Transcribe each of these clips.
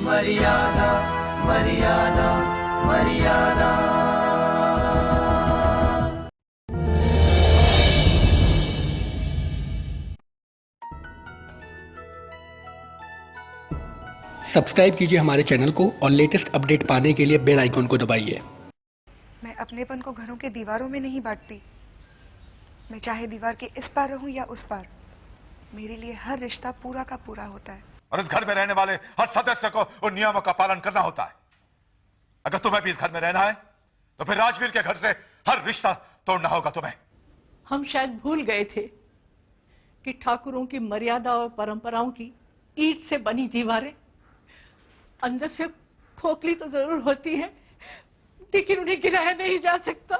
मर्यादा मर्यादा मर्यादा। सब्सक्राइब कीजिए हमारे चैनल को और लेटेस्ट अपडेट पाने के लिए बेल आइकॉन को दबाइए। मैं अपनेपन को घरों के दीवारों में नहीं बांटती। मैं चाहे दीवार के इस पार रहूं या उस पार, मेरे लिए हर रिश्ता पूरा का पूरा होता है। और इस घर में रहने वाले हर सदस्य को उन नियमों का पालन करना होता है। अगर तुम्हें भी इस घर में रहना है तो फिर राजवीर के घर से हर रिश्ता तोड़ना होगा तुम्हें। हम शायद भूल गए थे कि ठाकुरों की मर्यादा और परंपराओं की ईंट से बनी दीवारें अंदर से खोखली तो जरूर होती है, लेकिन उन्हें गिराया नहीं जा सकता।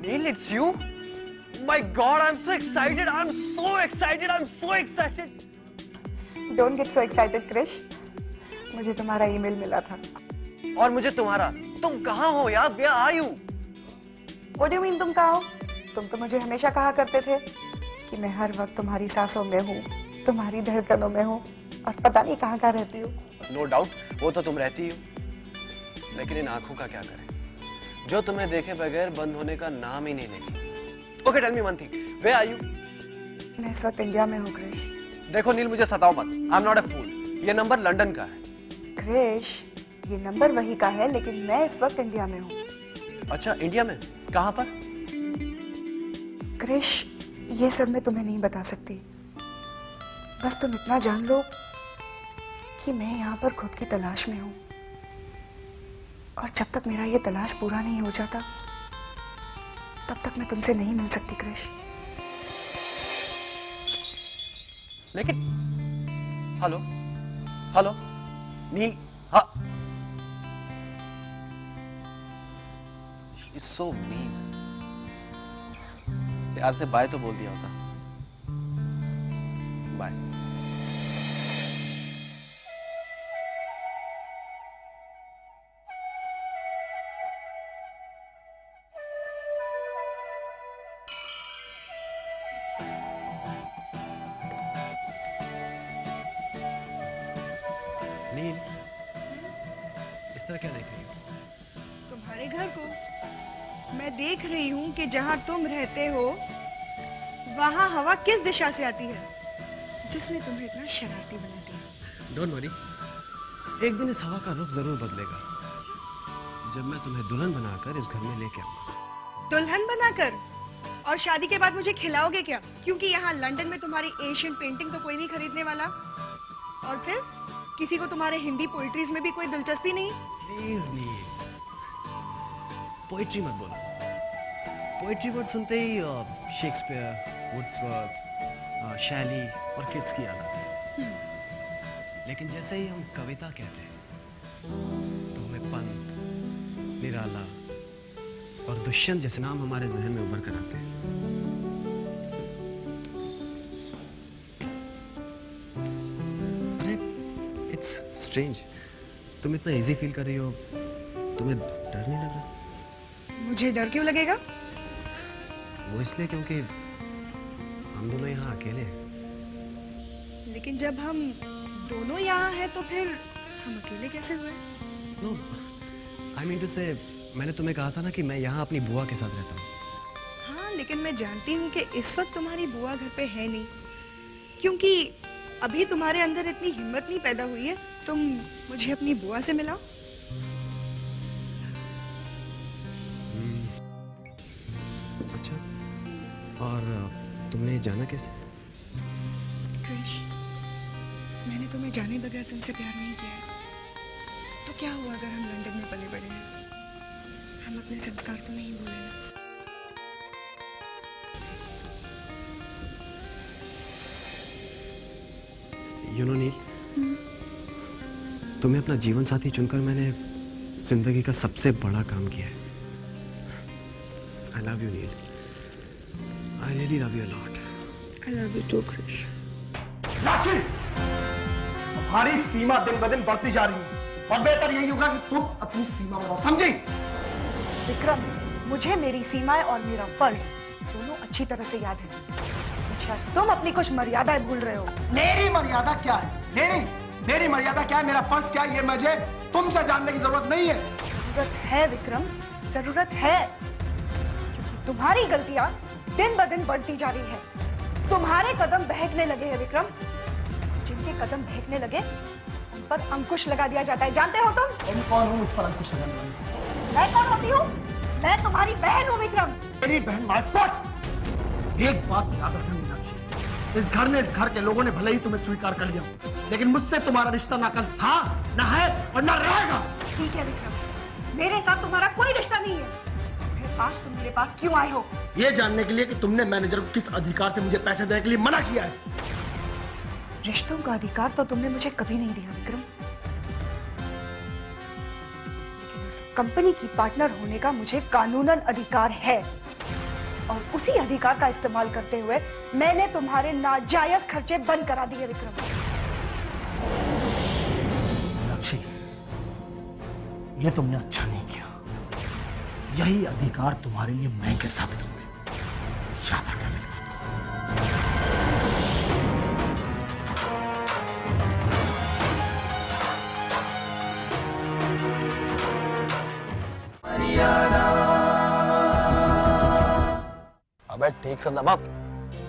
Neil, it's you? My God, I'm so excited. I'm so excited. I'm so excited. Don't get so excited, Krish. मुझे तुम्हारा ईमेल मिला था। और मुझे तुम्हारा। तुम कहाँ हो यार? Where are you? What do you mean तुम कहाँ हो? तुम तो मुझे हमेशा कहा करते थे कि मैं हर वक्त तुम्हारी सांसों में हूँ, तुम्हारी धड़कनों में हूँ, और पता नहीं कहाँ कहाँ रहती हूँ। No doubt, वो तो तुम रहती हो। लेकिन इन आंखों का क्या करें, जो तुम्हें देखे बगैर बंद होने का नाम ही नहीं लेती। Okay, tell me one thing. Where are you? मैं इस वक्त इंडिया में हूँ, क्रिश। देखो नील, मुझे सताओ मत। I'm not a fool. ये नंबर लंदन का है। क्रिश, ये नंबर वही का है, लेकिन मैं इस वक्त इंडिया में हूँ। अच्छा, इंडिया में? कहाँ पर? क्रिश, ये सब मैं तुम्हें नहीं बता सकती। बस तुम इतना जान लो कि मैं यहाँ पर खुद की तलाश में हूँ, और जब तक मेरा ये तलाश पूरा नहीं हो जाता, तब तक मैं तुमसे नहीं मिल सकती, क्रिश। लेकिन हेलो हेलो नील, हाँ। She's so mean. प्यार से बाय तो बोल दिया होता। बाय। नील, इस तरह क्या देख रही हो? तुम्हारे घर को मैं देख रही हूँ कि जहाँ तुम रहते हो वहाँ हवा किस दिशा से आती है, जिसने तुम्हें इतना शरारती बना दिया। डोंट वरी, एक दिन इस हवा का रुख जरूर बदलेगा, जब मैं तुम्हें दुल्हन बनाकर इस घर में लेके आऊंगा। दुल्हन बनाकर? और शादी के बाद मुझे खिलाओगे क्या? क्योंकि यहाँ लंदन में तुम्हारी एशियन पेंटिंग तो कोई नहीं खरीदने वाला, और फिर किसी को तुम्हारे हिंदी पोइट्रीज में भी कोई दिलचस्पी नहीं। प्लीज नील, पोइट्री मत बोलो। पोइट्री वर्ड सुनते ही शेक्सपियर, वुड्सवर्थ, शैली और किड्स की याद आती है। लेकिन जैसे ही हम कविता कहते हैं तो हमें पंत, निराला और दुष्यंत जैसे नाम हमारे जहन में उभर कर आते हैं। अरे इट्स स्ट्रेंज, तुम इतना इजी फील कर रही हो, तुम्हें डर नहीं लग रहा? मुझे डर क्यों लगेगा? वो इसलिए क्योंकि हम दोनों यहाँ अकेले हैं। लेकिन जब हम दोनों यहाँ हैं तो फिर हम अकेले कैसे हुए? नो, आई मीन टू से, मैंने तुम्हें कहा था ना कि मैं यहाँ अपनी बुआ के साथ रहता हूँ। हाँ, लेकिन मैं जानती हूँ कि इस वक्त तुम्हारी बुआ घर पे है नहीं, क्योंकि अभी तुम्हारे अंदर इतनी हिम्मत नहीं पैदा हुई है। तुम मुझे अपनी बुआ से मिलाओ। अच्छा, और तुमने जाना कैसे? क्रिश, मैंने तुम्हें जाने बगैर तुमसे प्यार नहीं किया है। तो क्या हुआ अगर हम लंदन में पले बड़े हैं? हम अपने संस्कार तो नहीं भूले ना। यू नो नील, तुम्हें अपना जीवन साथी चुनकर मैंने जिंदगी का सबसे बड़ा काम किया है। I love you, Neil. I really love you a lot. I love you too, Krish. लाची! तुम्हारी सीमा दिन ब दिन बढ़ती जा रही है और बेहतर यही होगा कि तुम अपनी सीमा बढ़ाओ, समझी? विक्रम, मुझे मेरी सीमाएं और मेरा फर्ज दोनों अच्छी तरह से याद है। अच्छा, तुम अपनी कुछ मर्यादाएं भूल रहे हो। मेरी मर्यादा क्या है? मेरी मर्यादा क्या है, मेरा फर्ज क्या है, ये मुझे तुमसे जानने की जरूरत नहीं है। जरूरत है विक्रम, जरूरत है, क्योंकि तुम्हारी गलतियां दिन ब दिन बढ़ती जा रही है। तुम्हारे कदम बहकने लगे हैं विक्रम। जिनके कदम बहकने लगे उन पर अंकुश लगा दिया जाता है। जानते हो तुम कौन हो मुझ पर अंकुश लगाने वाली? मैं कौन होती हूँ? मैं तुम्हारी बहन हूँ विक्रम। मेरी बहन माय फॉल्ट। एक बात याद रखना मीनाक्षी, इस घर ने, इस घर के लोगों ने भले ही तुम्हें स्वीकार कर लिया, लेकिन मुझसे तुम्हारा रिश्ता ना कल था, ना है और ना रहेगा। ठीक है विक्रम, मेरे साथ तुम्हारा कोई रिश्ता नहीं है। फिर आज तुम मेरे पास क्यों आए हो? ये जानने के लिए कि तुमने मैनेजर को किस अधिकार से मुझे पैसे देने के लिए मना किया है। रिश्तों का अधिकार तो तुमने मुझे कभी नहीं दिया विक्रम, लेकिन उस कंपनी की पार्टनर होने का मुझे कानूनन अधिकार है, और उसी अधिकार का इस्तेमाल करते हुए मैंने तुम्हारे नाजायज खर्चे बंद करा दिए विक्रम। मीनाक्षी, ये तुमने अच्छा नहीं किया। यही अधिकार तुम्हारे लिए महंगे साबित होंगे, याद रखना मेरी बात को। अबे ठीक से दबा,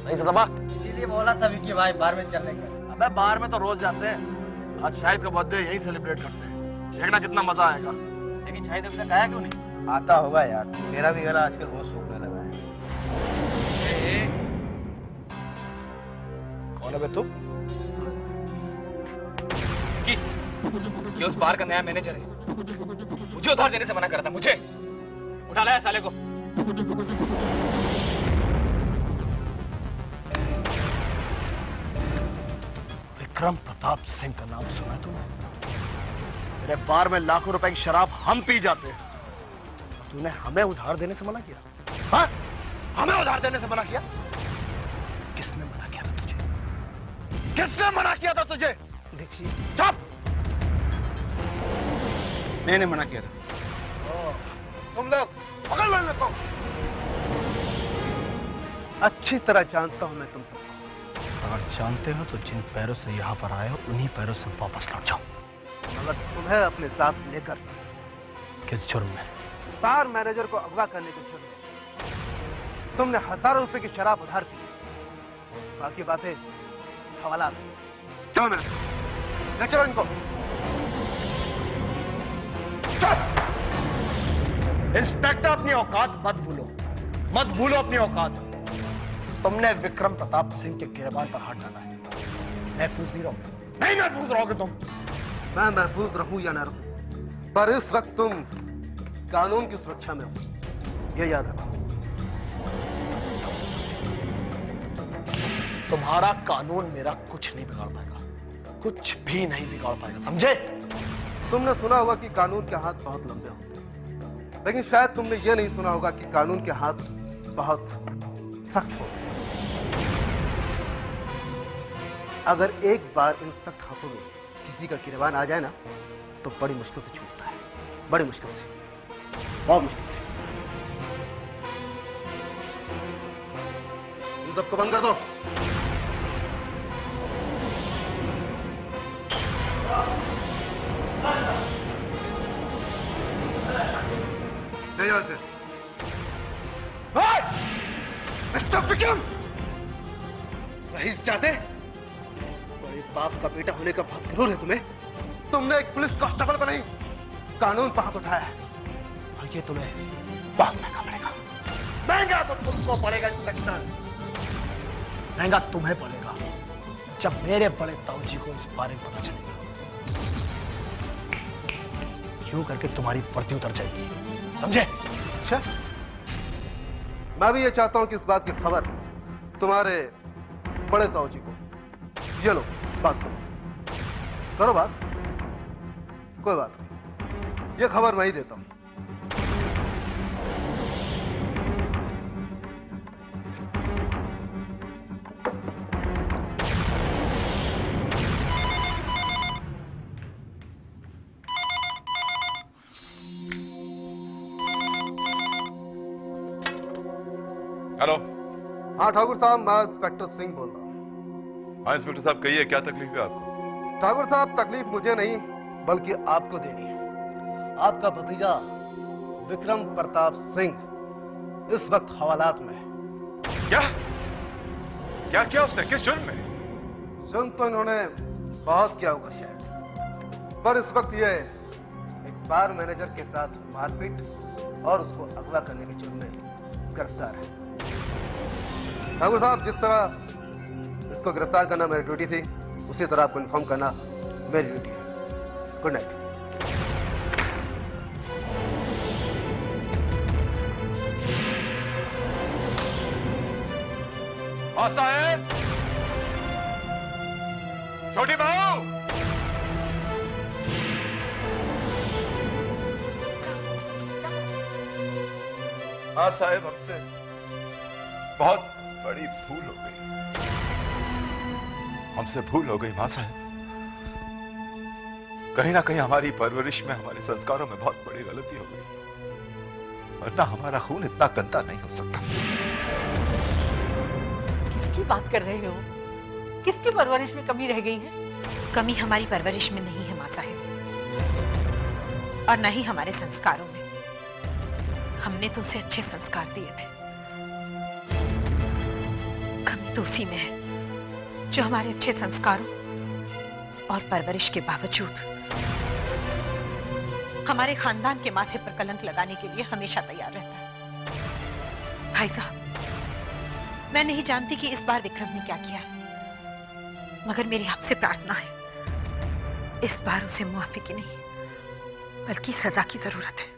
सही से दबा। इसीलिए बोला था विक्की भाई बार में चलने का। अबे बाहर में तो रोज जाते हैं, आज शाहिद का बर्थडे यहीं सेलिब्रेट करते हैं, देखना कितना मजा आएगा। लेकिन शाहिद अभी तक आया क्यों नहीं? आता होगा यार, मेरा भी गला आजकल बहुत सूखने लगा है। कौन है बे तू? ये उस बार का नया मैनेजर है, मुझे उधार देने से मना करा था। मुझे उठा लाया साले को। विक्रम प्रताप सिंह का नाम सुना तूने? तेरे बार में लाखों रुपए की शराब हम पी जाते हैं, तूने हमें उधार देने से मना किया? हाँ? हमें उधार देने से मना किया? किसने मना किया था तुझे? किसने मना किया था तुझे? देखिए, चुप! मैंने मना किया था। तुम लोग पकड़ लो इनको। अच्छी तरह जानता हूं मैं तुम सबको। अगर जानते हो तो जिन पैरों से यहाँ पर आए हो उन्हीं पैरों से वापस लौट जाओ। अगर तुम्हें अपने साथ लेकर किस जुर्म में? बार मैनेजर को अगवा करने के जुर्म में तुमने हजारों रुपए की शराब उधार की, बाकी बातें हवाला में। चलो मैनेजर, ले चलो इनको। इंस्पेक्टर, अपनी औकात मत भूलो, मत भूलो अपनी औकात। तुमने विक्रम प्रताप सिंह के गिरबान पर हाथ डाला है, महफूज नहीं रहोगे। नहीं महफूज रहोगे तुम। मैं महफूज रहूं या ना रहूं, पर इस वक्त तुम कानून की सुरक्षा में हो, यह याद रखो। तुम्हारा कानून मेरा कुछ नहीं बिगाड़ पाएगा, कुछ भी नहीं बिगाड़ पाएगा, समझे? तुमने सुना होगा कि कानून के हाथ बहुत लंबे होते हैं, लेकिन शायद तुमने यह नहीं सुना होगा कि कानून के हाथ बहुत सख्त होते हैं। अगर एक बार इन सख्त हाथों में किसी का गिरबान आ जाए ना, तो बड़ी मुश्किल से छूटता है, बड़ी मुश्किल से, बहुत मुश्किल से। इन सबको बंद कर दो। ले जाओ इसे। मिस्टर विक्रम, रईस चाहते बड़े बाप का बेटा होने का बहुत गरूर है तुम्हें। तुमने एक पुलिस कांस्टेबल पर नहीं, कानून पर हाथ उठाया है, और ये तुम्हें बहुत महंगा पड़ेगा। महंगा तो तुमको पड़ेगा इंस्पेक्टर, महंगा तुम्हें पड़ेगा जब मेरे बड़े ताऊजी को इस बारे में पता चलेगा। यूं करके तुम्हारी वर्दी उतर जाएगी, समझे? अच्छा, मैं भी ये चाहता हूं कि इस बात की खबर तुम्हारे बड़े ताऊजी को। ये लो, बात करो बात। कोई बात नहीं, ये खबर मैं ही देता हूं। हेलो। हाँ ठाकुर साहब, मैं इंस्पेक्टर सिंह बोल रहा हूँ। हाँ इंस्पेक्टर साहब, कहिए क्या तकलीफ है आपको? ठाकुर साहब, तकलीफ मुझे नहीं बल्कि आपको देनी है। आपका भतीजा विक्रम प्रताप सिंह इस वक्त हवालात में है। क्या क्या किया उसने? किस जुर्म में? जुर्म तो इन्होंने बहुत किया होगा शायद, पर इस वक्त ये एक बार मैनेजर के साथ मारपीट और उसको अगवा करने के जुर्म में गिरफ्तार है। ठाकुर साहब, जिस तरह इसको गिरफ्तार करना मेरी ड्यूटी थी, उसी तरह आपको इन्फॉर्म करना मेरी ड्यूटी है। Good night. हाँ साहब। छोटी बहू, हाँ साहब, हमसे बहुत बड़ी भूल हो गई। हमसे भूल हो गई मां साहब। कहीं ना कहीं हमारी परवरिश में, हमारे संस्कारों में बहुत बड़ी गलती हो गई, वरना हमारा खून इतना गंदा नहीं हो सकता। किसकी बात कर रहे हो? किसकी परवरिश में कमी रह गई है? कमी हमारी परवरिश में नहीं है मां साहिब, और न ही हमारे संस्कारों में। हमने तो उसे अच्छे संस्कार दिए थे। कमी तो उसी में है जो हमारे अच्छे संस्कारों और परवरिश के बावजूद हमारे खानदान के माथे पर कलंक लगाने के लिए हमेशा तैयार रहता है। भाई साहब, मैं नहीं जानती कि इस बार विक्रम ने क्या किया है, मगर मेरी आपसे प्रार्थना है, इस बार उसे मुआफी की नहीं बल्कि सजा की जरूरत है।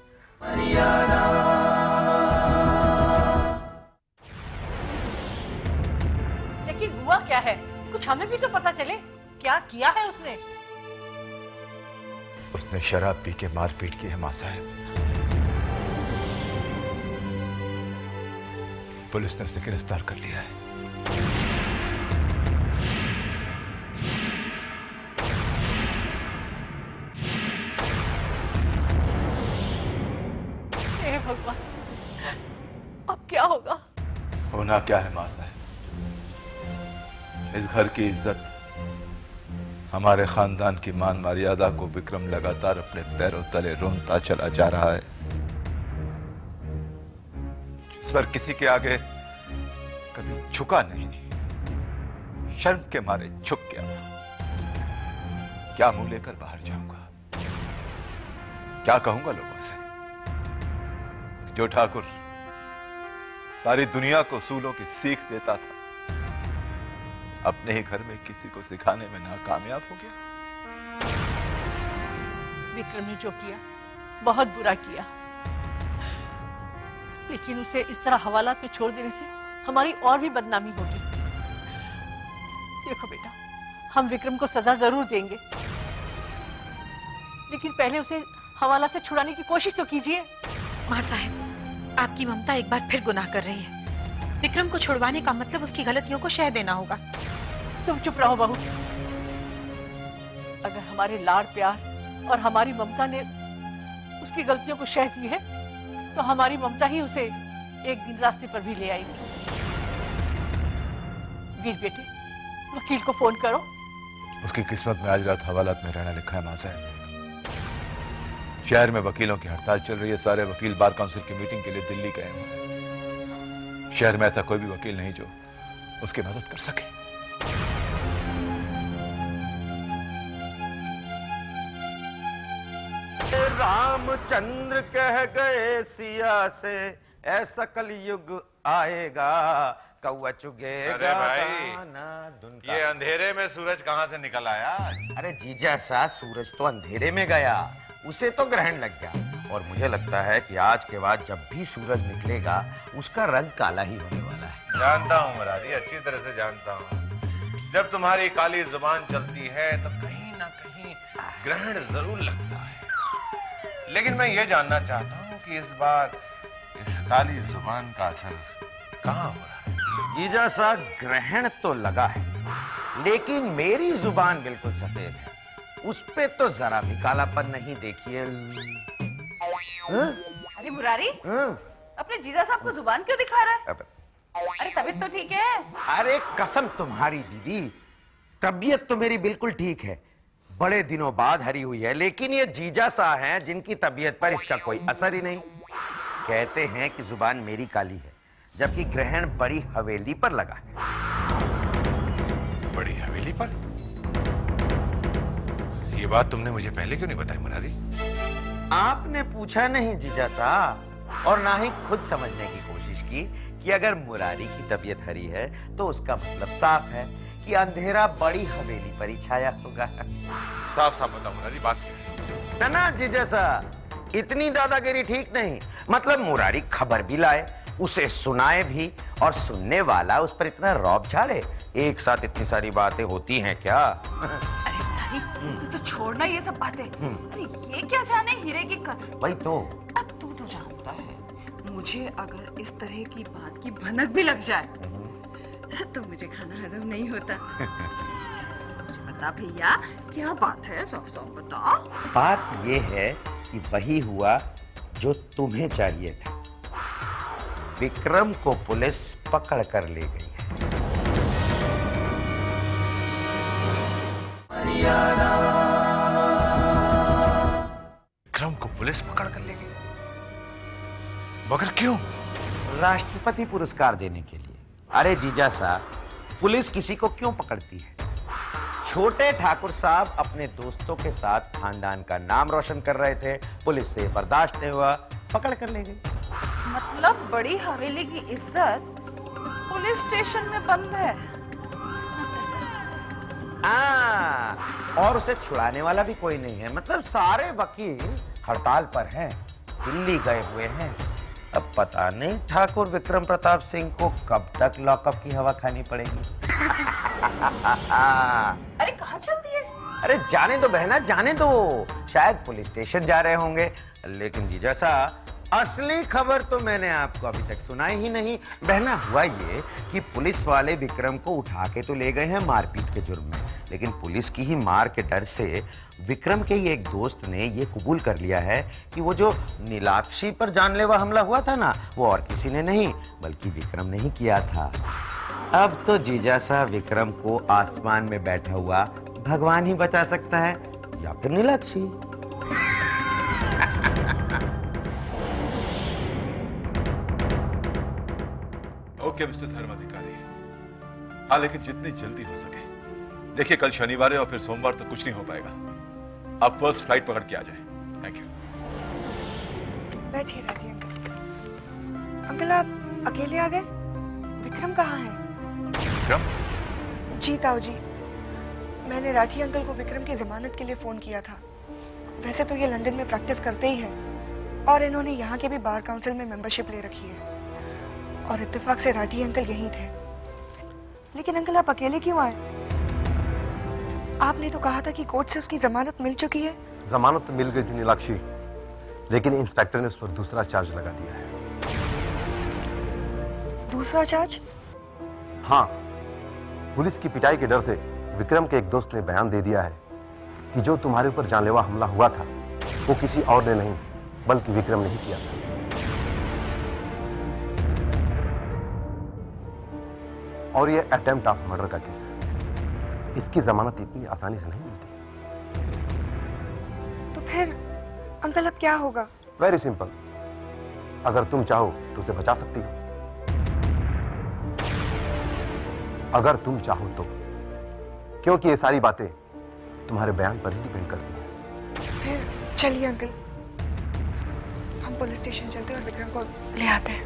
लेकिन हुआ क्या है? कुछ हमें भी तो पता चले, क्या किया है उसने? उसने शराब पी के मारपीट की है मां साहब। पुलिस ने उसे गिरफ्तार कर लिया है। हे भगवान, अब क्या होगा? होना क्या है मां साहब, इस घर की इज्जत, हमारे खानदान की मान मर्यादा को विक्रम लगातार अपने पैरों तले रोनता चला जा रहा है। सर किसी के आगे कभी झुका नहीं, शर्म के मारे झुक गया। क्या मुंह लेकर बाहर जाऊंगा? क्या कहूंगा लोगों से? जो ठाकुर सारी दुनिया को सूलों की सीख देता था, अपने ही घर में किसी को सिखाने में नाकामयाब हो गया। विक्रम ने जो किया बहुत बुरा किया, लेकिन उसे इस तरह हवालात में छोड़ देने से हमारी और भी बदनामी होगी। देखो बेटा, हम विक्रम को सजा जरूर देंगे, लेकिन पहले उसे हवाला से छुड़ाने की कोशिश तो कीजिए। मां साहब, आपकी ममता एक बार फिर गुनाह कर रही है। विक्रम को छुड़वाने का मतलब उसकी गलतियों को शह देना होगा। तुम चुप रहो बहू। अगर हमारे लाड़ प्यार और हमारी ममता ने उसकी गलतियों को शह दी है, तो हमारी ममता ही उसे एक दिन रास्ते पर भी ले आएगी। वीर बेटे, वकील को फोन करो। उसकी किस्मत में आज रात हवालात में रहना लिखा है मां साहब। शहर में वकीलों की हड़ताल चल रही है। सारे वकील बार काउंसिल की मीटिंग के लिए दिल्ली गए हुए हैं। शहर में ऐसा कोई भी वकील नहीं जो उसकी मदद कर सके। रामचंद्र कह गए सिया से, ऐसा कलयुग आएगा, कौवा चुगेगा। अरे भाई, ये अंधेरे में सूरज कहां से निकल आया? अरे जीजा सा, सूरज तो अंधेरे में गया, उसे तो ग्रहण लग गया, और मुझे लगता है कि आज के बाद जब भी सूरज निकलेगा उसका रंग काला ही होने वाला है। जानता हूँ मुरारी, अच्छी तरह से जानता हूँ। जब तुम्हारी काली जुबान चलती है तो कहीं ना कहीं ग्रहण जरूर लगता है, लेकिन मैं ये जानना चाहता हूँ कि इस बार इस काली जुबान का असर कहाँ हो रहा है? जीजा सा, ग्रहण तो लगा है, लेकिन मेरी जुबान बिल्कुल सफेद है, उस पे तो जरा भी कालापन नहीं। देखिए। अरे मुरारी, अपने जीजा साहब को जुबान क्यों दिखा रहा है? अरे तबीयत तो ठीक है? अरे कसम तुम्हारी दीदी, तबीयत तो मेरी बिल्कुल ठीक है। बड़े दिनों बाद हरी हुई है, लेकिन ये जीजा सा हैं जिनकी तबीयत पर इसका कोई असर ही नहीं। कहते हैं कि जुबान मेरी काली है, जबकि ग्रहण बड़ी हवेली पर लगा है। बड़ी हवेली पर? ये बात तुमने मुझे पहले क्यों नहीं बताई मुरारी? आपने पूछा नहीं जीजा साहब, और ना ही खुद समझने की कोशिश की कि अगर मुरारी की तबीयत हरी है तो उसका मतलब साफ है कि अंधेरा बड़ी हवेली पर ही छाया होगा। साफ साफ बताओ मुरारी, बात क्या है? ना जीजा साहब, इतनी दादागिरी ठीक नहीं। मतलब मुरारी खबर भी लाए, उसे सुनाए भी, और सुनने वाला उस पर इतना रौब झाड़े। एक साथ इतनी सारी बातें होती हैं क्या? अरे तू तो छोड़ना ये सब बातें। अरे ये क्या जाने हीरे की कदर। वही तो। अब तू तो जानता है, मुझे अगर इस तरह की बात की भनक भी लग जाए तो मुझे खाना हजम नहीं होता। मुझे बता भैया, क्या बात है, साफ साफ बता। बात ये है कि वही हुआ जो तुम्हें चाहिए था। विक्रम को पुलिस पकड़ कर ले गई है। विक्रम को पुलिस पकड़ कर ले गई? मगर क्यों? राष्ट्रपति पुरस्कार देने के लिए। अरे जीजा साहब, पुलिस किसी को क्यों पकड़ती है? छोटे ठाकुर साहब अपने दोस्तों के साथ खानदान का नाम रोशन कर रहे थे, पुलिस से बर्दाश्त नहीं हुआ, पकड़ कर ले गई। मतलब बड़ी हवेली की इज्जत पुलिस स्टेशन में बंद है। और उसे छुड़ाने वाला भी कोई नहीं है। मतलब सारे वकील हड़ताल पर हैं, दिल्ली गए हुए हैं। अब पता नहीं ठाकुर विक्रम प्रताप सिंह को कब तक लॉकअप की हवा खानी पड़ेगी। अरे कहाँ चल दिए? अरे जाने दो बहना, जाने दो। शायद पुलिस स्टेशन जा रहे होंगे। लेकिन जीजा साहब, असली खबर तो मैंने आपको अभी तक सुनाई ही नहीं। बहना, हुआ ये कि पुलिस वाले विक्रम को उठा के तो ले गए हैं मारपीट के जुर्म में, लेकिन पुलिस की ही मार के डर से विक्रम के ही एक दोस्त ने ये कबूल कर लिया है कि वो जो नीलाक्षी पर जानलेवा हमला हुआ था ना, वो और किसी ने नहीं बल्कि विक्रम ने ही किया था। अब तो जीजा साहब विक्रम को आसमान में बैठा हुआ भगवान ही बचा सकता है, या फिर नीलाक्षी। ओके मिस्टर धर्माधिकारी, हाँ लेकिन जितनी जल्दी हो सके। देखिए कल शनिवार है और फिर सोमवार तक कुछ नहीं हो पाएगा। आप फर्स्ट फ्लाइट पकड़ के आ जाए। Thank you. बैठिए राठी अंकल। अंकल आप अकेले आ गए? विक्रम कहाँ है? विक्रम? जी ताऊ जी, मैंने राठी अंकल को विक्रम की जमानत के लिए फोन किया था। वैसे तो ये लंदन में प्रैक्टिस करते ही हैं और इन्होंने यहाँ के भी बार काउंसिल में मेंबरशिप ले रखी है, और इत्तेफाक से राठी अंकल यहीं थे। लेकिन अंकल आप अकेले क्यों आए? आपने तो कहा था कि कोर्ट से उसकी जमानत मिल चुकी है। जमानत तो मिल गई थी नीलाक्षी, लेकिन इंस्पेक्टर ने उस पर दूसरा चार्ज लगा दिया है। दूसरा चार्ज? हाँ, पुलिस की पिटाई के डर से विक्रम के एक दोस्त ने बयान दे दिया है कि जो तुम्हारे ऊपर जानलेवा हमला हुआ था वो किसी और ने नहीं बल्कि विक्रम ने ही किया था। और ये अटेम्प्ट ऑफ मर्डर का केस है। इसकी जमानत इतनी आसानी से नहीं मिलती। तो फिर अंकल अब क्या होगा? वेरी सिंपल, अगर तुम चाहो तो उसे बचा सकती हो, अगर तुम चाहो तो, क्योंकि ये सारी बातें तुम्हारे बयान पर ही डिपेंड करती हैं। फिर चलिए अंकल, हम पुलिस स्टेशन चलते हैं और विक्रम को ले आते हैं।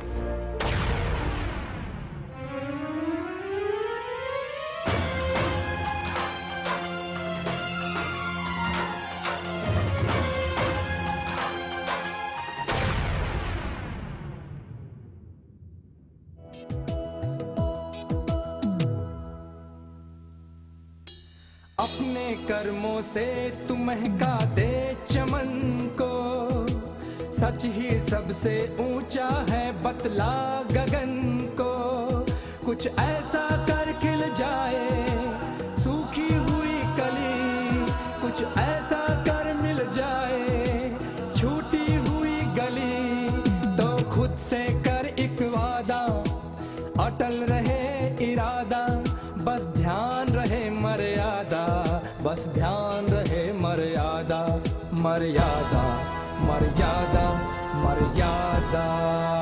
अपने कर्मों से तू महका दे चमन को, सच ही सबसे ऊंचा है बतला गगन को। कुछ ऐसा कर खिल जाए सूखी हुई कली, कुछ ऐसा कर मिल जाए छूटी हुई गली। तो खुद से कर एक वादा और अटल रहे इरादा, बस ध्यान रहे मर्यादा, बस ध्यान रहे मर्यादा, मर्यादा मर्यादा मर्यादा।